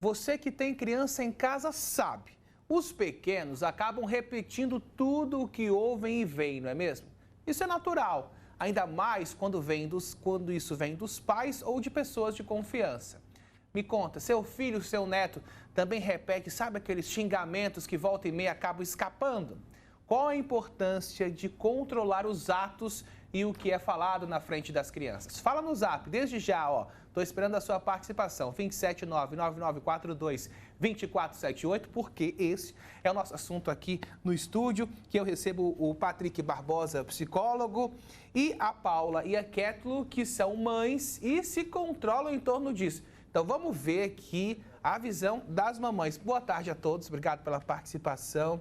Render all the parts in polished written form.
Você que tem criança em casa sabe, os pequenos acabam repetindo tudo o que ouvem e veem, não é mesmo? Isso é natural, ainda mais quando isso vem dos pais ou de pessoas de confiança. Me conta, seu filho, seu neto também repete, sabe aqueles xingamentos que volta e meia acabam escapando? Qual a importância de controlar os atos e o que é falado na frente das crianças? Fala no Zap, desde já, ó. Tô esperando a sua participação, 27999422478, porque esse é o nosso assunto aqui no estúdio, que eu recebo o Patrick Barbosa, psicólogo, e a Paula e a Kétulo, que são mães e se controlam em torno disso. Então vamos ver aqui a visão das mamães. Boa tarde a todos, obrigado pela participação.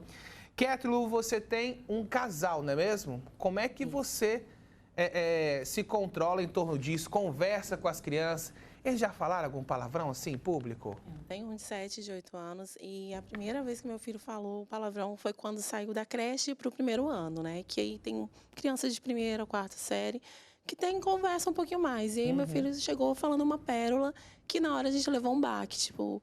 Kétulo, você tem um casal, não é mesmo? Como é que você se controla em torno disso, conversa com as crianças? Eles já falaram algum palavrão assim em público? Tenho um de 7 e de 8 anos e a primeira vez que meu filho falou palavrão foi quando saiu da creche para o primeiro ano, né? Que aí tem crianças de primeira, quarta série que tem conversa um pouquinho mais. E aí meu filho chegou falando uma pérola que na hora a gente levou um baque, tipo,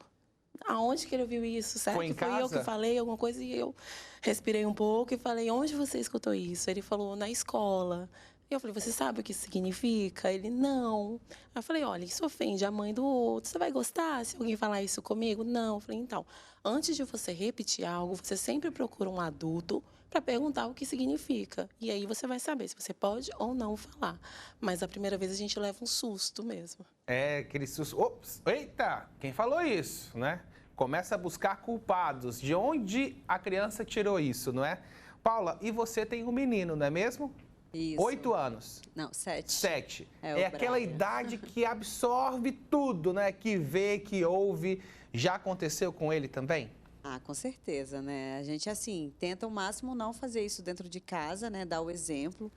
aonde que ele ouviu isso? Será Foi em que foi eu casa? que falei alguma coisa? E eu respirei um pouco e falei, onde você escutou isso? Ele falou, na escola. Eu falei, você sabe o que isso significa? Ele, não. Aí eu falei, olha, isso ofende a mãe do outro. Você vai gostar se alguém falar isso comigo? Não. Eu falei, então, antes de você repetir algo, você sempre procura um adulto para perguntar o que significa. E aí você vai saber se você pode ou não falar. Mas a primeira vez a gente leva um susto mesmo. É, aquele susto. Ops, eita, quem falou isso, né? Começa a buscar culpados. De onde a criança tirou isso, não é? Paula, e você tem um menino, não é mesmo? Isso. 8 anos. Não, 7. 7. É o É aquela Brian. idade que absorve tudo, né? Que vê, que ouve. Já aconteceu com ele também? Ah, com certeza, né? A gente, assim, tenta ao máximo não fazer isso dentro de casa, né? Dar o exemplo.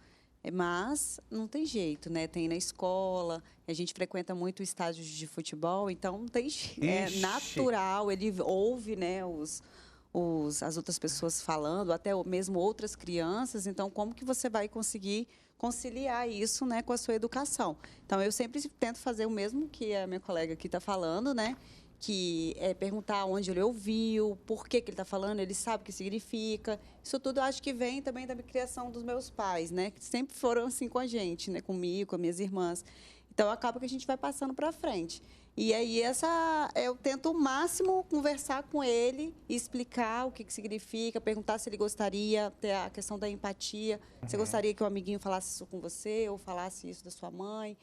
Mas não tem jeito, né? Tem na escola, a gente frequenta muito estádios de futebol, então não tem jeito. É Ixi. natural, ele ouve, né, as outras pessoas falando, até mesmo outras crianças. Então, como que você vai conseguir conciliar isso, né, com a sua educação? Então, eu sempre tento fazer o mesmo que a minha colega aqui está falando, né? Que é perguntar onde ele ouviu, por que ele está falando, ele sabe o que significa. Isso tudo eu acho que vem também da criação dos meus pais, né? Que sempre foram assim com a gente, né? Comigo, com as minhas irmãs. Então, acaba que a gente vai passando para frente. E aí, eu tento ao máximo conversar com ele, explicar o que significa, perguntar se ele gostaria, ter a questão da empatia. Você gostaria que o amiguinho falasse isso com você ou falasse isso da sua mãe?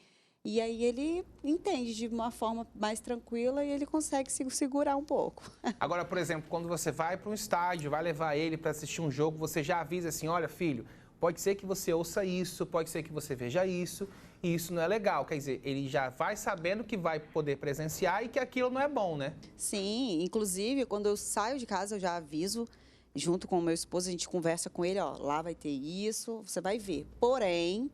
E aí ele entende de uma forma mais tranquila e ele consegue se segurar um pouco. Agora, por exemplo, quando você vai para um estádio, vai levar ele para assistir um jogo, você já avisa assim, olha, filho, pode ser que você ouça isso, pode ser que você veja isso, e isso não é legal. Quer dizer, ele já vai sabendo que vai poder presenciar e que aquilo não é bom, né? Sim, inclusive, quando eu saio de casa, eu já aviso, junto com o meu esposo, a gente conversa com ele, ó, lá vai ter isso, você vai ver. Porém,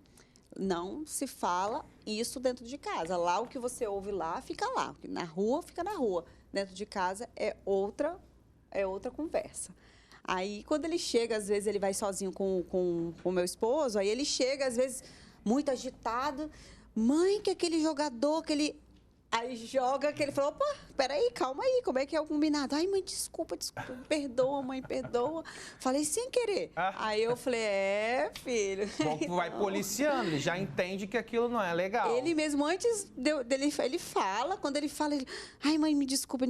não se fala isso dentro de casa. Lá, o que você ouve lá, fica lá. Na rua, fica na rua. Dentro de casa é outra conversa. Aí, quando ele chega, às vezes ele vai sozinho com o meu esposo, aí ele chega, às vezes, muito agitado. Mãe, que aquele jogador, que ele... Aí joga, que ele falou, opa, peraí, calma aí, como é que é o combinado? Ai, mãe, desculpa, perdoa, mãe, perdoa. Falei, sem querer. Aí eu falei, filho. Bom que vai policiando, ele já entende que aquilo não é legal. Ele mesmo, antes dele, ele fala, quando ele fala, ele, ai, mãe, me desculpa.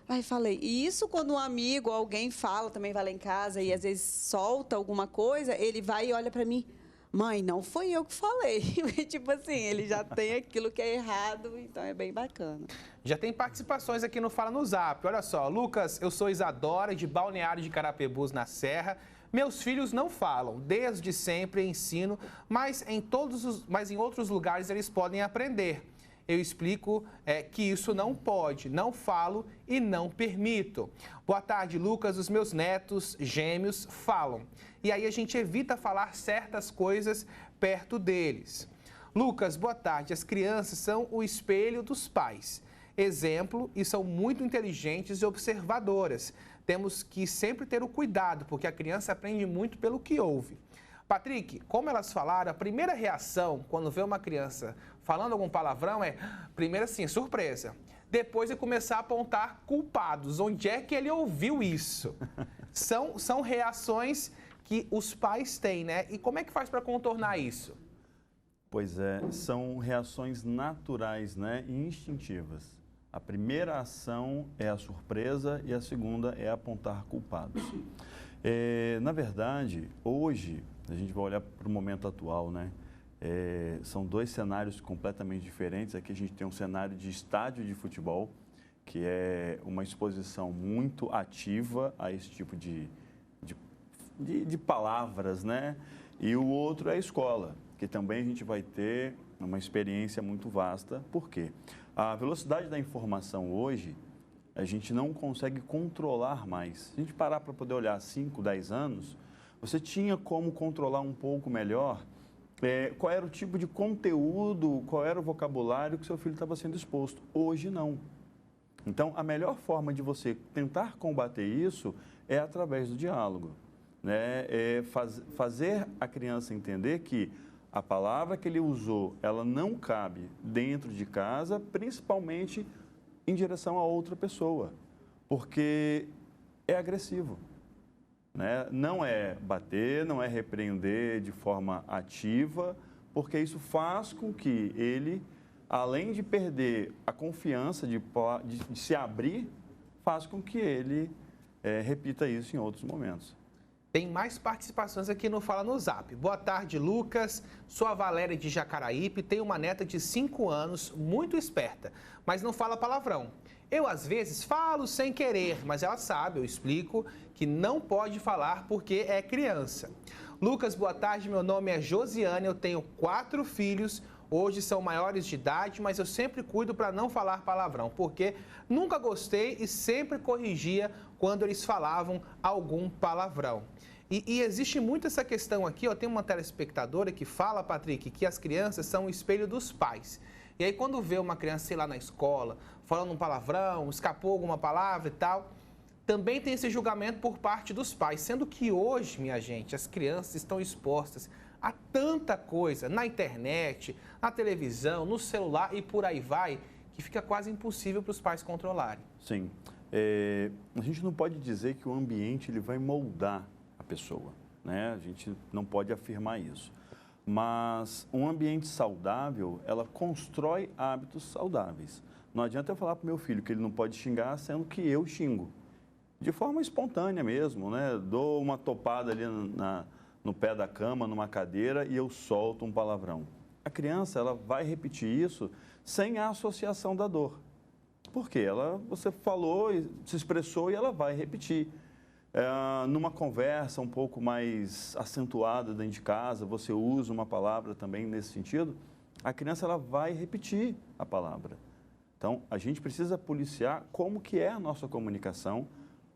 Aí falei, e isso quando um amigo, alguém fala, também vai lá em casa e às vezes solta alguma coisa, ele vai e olha pra mim, mãe, não foi eu que falei. Tipo assim, ele já tem aquilo que é errado, então é bem bacana. Já tem participações aqui no Fala no Zap. Olha só, Lucas, eu sou Isadora, de Balneário de Carapebus, na Serra. Meus filhos não falam, desde sempre ensino, mas em outros lugares eles podem aprender. Eu explico que isso não pode, não falo e não permito. Boa tarde, Lucas. Os meus netos gêmeos falam. E aí a gente evita falar certas coisas perto deles. Lucas, boa tarde. As crianças são o espelho dos pais. Exemplo, e são muito inteligentes e observadoras. Temos que sempre ter o cuidado, porque a criança aprende muito pelo que ouve. Patrick, como elas falaram, a primeira reação quando vê uma criança falando algum palavrão primeiro assim, surpresa. depois de começar a apontar culpados. Onde é que ele ouviu isso? São reações que os pais têm, né? E como é que faz para contornar isso? Pois é, são reações naturais, né, e instintivas. A primeira ação é a surpresa e a segunda é apontar culpados. Na verdade, hoje, a gente vai olhar para o momento atual, né? São dois cenários completamente diferentes. Aqui a gente tem um cenário de estádio de futebol, que é uma exposição muito ativa a esse tipo de palavras, né? E o outro é a escola, que também a gente vai ter uma experiência muito vasta. Por quê? A velocidade da informação hoje, a gente não consegue controlar mais. Se a gente parar para poder olhar 5, 10 anos, você tinha como controlar um pouco melhor qual era o tipo de conteúdo, qual era o vocabulário que seu filho estava sendo exposto. Hoje, não. Então, a melhor forma de você tentar combater isso é através do diálogo, né? Fazer a criança entender que a palavra que ele usou, ela não cabe dentro de casa, principalmente em direção a outra pessoa, porque é agressivo, né? Não é bater, não é repreender de forma ativa, porque isso faz com que ele, além de perder a confiança de se abrir, faz com que ele repita isso em outros momentos. Tem mais participações aqui no Fala no Zap. Boa tarde, Lucas. Sou a Valéria de Jacaraípe, tenho uma neta de 5 anos, muito esperta, mas não fala palavrão. Eu, às vezes, falo sem querer, mas ela sabe, eu explico, que não pode falar porque é criança. Lucas, boa tarde, meu nome é Josiane, eu tenho 4 filhos, hoje são maiores de idade, mas eu sempre cuido para não falar palavrão, porque nunca gostei e sempre corrigia quando eles falavam algum palavrão. E existe muito essa questão aqui, ó, tem uma telespectadora que fala, Patrick, que as crianças são o espelho dos pais. E aí quando vê uma criança, sei lá, na escola, falando um palavrão, escapou alguma palavra e tal, também tem esse julgamento por parte dos pais, sendo que hoje, minha gente, as crianças estão expostas a tanta coisa na internet, na televisão, no celular e por aí vai, que fica quase impossível para os pais controlarem. Sim. A gente não pode dizer que o ambiente ele vai moldar a pessoa, né? A gente não pode afirmar isso. Mas um ambiente saudável, ela constrói hábitos saudáveis. Não adianta eu falar para o meu filho que ele não pode xingar, sendo que eu xingo. De forma espontânea mesmo, né? Dou uma topada ali no pé da cama, numa cadeira, e eu solto um palavrão. A criança, ela vai repetir isso sem a associação da dor. Por quê? Você falou, se expressou e ela vai repetir. Numa conversa um pouco mais acentuada dentro de casa, você usa uma palavra também nesse sentido, a criança ela vai repetir a palavra. Então, a gente precisa policiar como que é a nossa comunicação,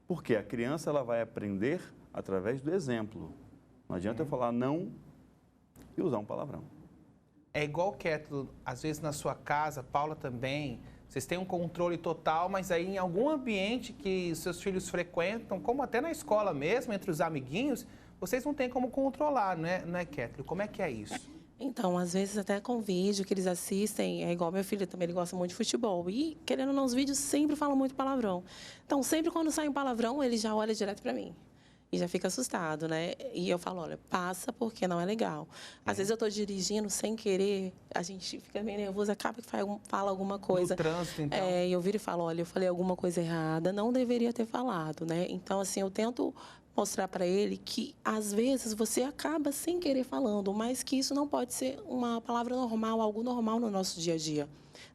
porque a criança ela vai aprender através do exemplo. Não adianta eu falar não e usar um palavrão. É igual, Kétulo, às vezes na sua casa, Paula também, vocês têm um controle total, mas aí em algum ambiente que seus filhos frequentam, como até na escola mesmo, entre os amiguinhos, vocês não têm como controlar, não é, Kétulo? Como é que é isso? Então, às vezes até com vídeo que eles assistem, é igual meu filho também, ele gosta muito de futebol. E, querendo ou não, os vídeos sempre falam muito palavrão. Então, sempre quando sai um palavrão, ele já olha direto para mim. E já fica assustado, né? E eu falo, olha, passa porque não é legal. Às vezes eu estou dirigindo sem querer, a gente fica meio nervoso, acaba que fala alguma coisa. No trânsito, então. E eu viro e falo, olha, eu falei alguma coisa errada, não deveria ter falado, né? Então, assim, eu tento mostrar para ele que, às vezes, você acaba sem querer falando, mas que isso não pode ser uma palavra normal, algo normal no nosso dia a dia.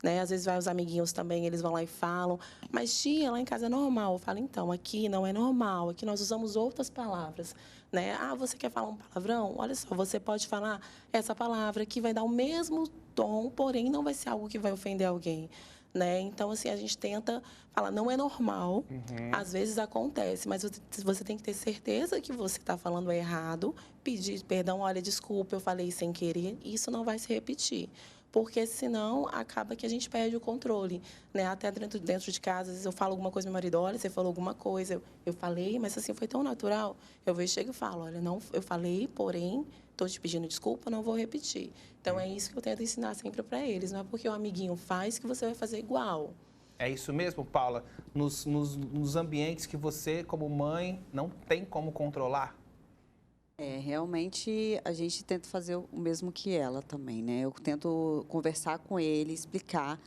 Né? Às vezes vai os amiguinhos também, eles vão lá e falam, mas tia, lá em casa é normal. Eu falo, então, aqui não é normal, aqui nós usamos outras palavras. Né? Ah, você quer falar um palavrão? Olha só, você pode falar essa palavra que vai dar o mesmo tom, porém não vai ser algo que vai ofender alguém. Né? Então, assim, a gente tenta falar, não é normal, às vezes acontece, mas você tem que ter certeza que você está falando errado, pedir perdão, olha, desculpa, eu falei sem querer, isso não vai se repetir. Porque senão acaba que a gente perde o controle, né? Até dentro de casa, às vezes eu falo alguma coisa, meu marido, olha, você falou alguma coisa, eu falei, mas assim, foi tão natural. Eu vejo, chego e falo, olha, não, eu falei, porém, estou te pedindo desculpa, não vou repetir. Então, é isso que eu tento ensinar sempre para eles, não é porque o amiguinho faz que você vai fazer igual. É isso mesmo, Paula? Nos ambientes que você, como mãe, não tem como controlar? Realmente a gente tenta fazer o mesmo que ela também, né? Eu tento conversar com ele, explicar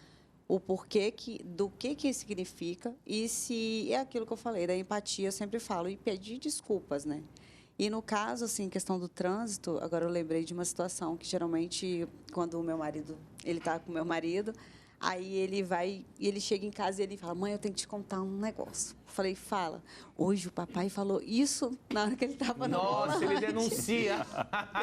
o porquê do que significa e se é aquilo que eu falei, da empatia, eu sempre falo, e pedir desculpas, né? E no caso, assim, questão do trânsito, agora eu lembrei de uma situação que geralmente, quando o meu marido, ele está com o meu marido, aí ele chega em casa e ele fala, mãe, eu tenho que te contar um negócio. Eu falei, fala. Hoje o papai falou isso na hora que ele estava no Nossa, volante. ele denuncia.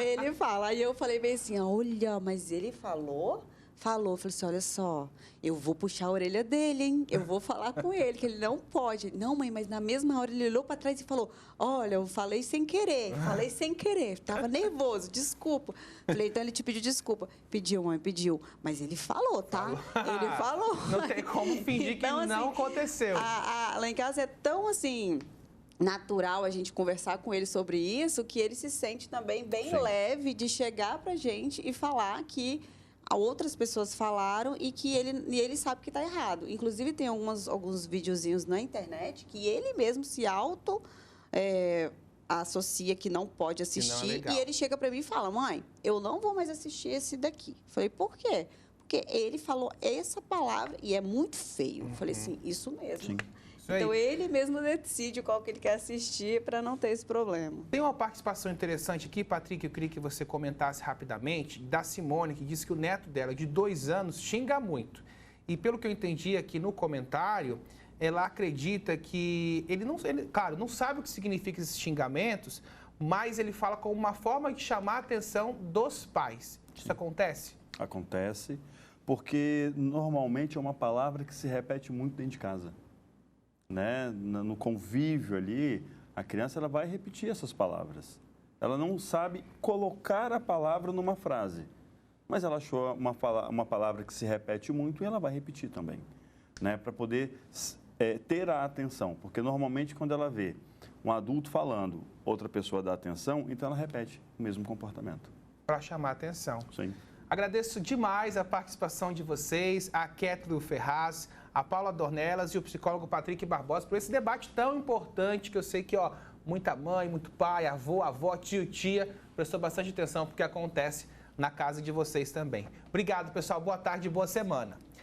Ele fala. Aí eu falei bem assim, olha, mas ele falou? Falou. Eu falei assim, olha só, eu vou puxar a orelha dele, hein? Eu vou falar com ele, que ele não pode. Não, mãe, mas na mesma hora ele olhou para trás e falou, olha, eu falei sem querer, estava nervoso, desculpa. Falei, então ele te pediu desculpa. Pediu, mãe, pediu. Mas ele falou, tá? Ele falou. Não tem como fingir Então, que não assim, aconteceu. Lá em casa é tão, assim, natural a gente conversar com ele sobre isso, que ele se sente também bem Sim. leve de chegar pra gente e falar que outras pessoas falaram e que ele sabe que está errado. Inclusive, tem alguns videozinhos na internet que ele mesmo se associa que não pode assistir. legal. E ele chega para mim e fala, mãe, eu não vou mais assistir esse daqui. Falei, por quê? Porque ele falou essa palavra e é muito feio. Falei assim, isso mesmo. Sim. Isso aí. Então, ele mesmo decide qual que ele quer assistir para não ter esse problema. Tem uma participação interessante aqui, Patrick, eu queria que você comentasse rapidamente, da Simone, que disse que o neto dela, de 2 anos, xinga muito. E pelo que eu entendi aqui no comentário, ela acredita que claro, não sabe o que significam esses xingamentos, mas ele fala como uma forma de chamar a atenção dos pais. Isso acontece? Acontece, porque normalmente é uma palavra que se repete muito dentro de casa. Né? No convívio ali, a criança ela vai repetir essas palavras. Ela não sabe colocar a palavra numa frase, mas ela achou uma palavra que se repete muito e ela vai repetir também, né? Para poder ter a atenção, porque normalmente quando ela vê um adulto falando, outra pessoa dá atenção, então ela repete o mesmo comportamento. Para chamar a atenção. Sim. Agradeço demais a participação de vocês, a Kétrude Ferraz, a Paula Dornelas e o psicólogo Patrick Barbosa por esse debate tão importante que eu sei que muita mãe, muito pai, avó, tio, tia prestou bastante atenção porque acontece na casa de vocês também. Obrigado, pessoal. Boa tarde e boa semana.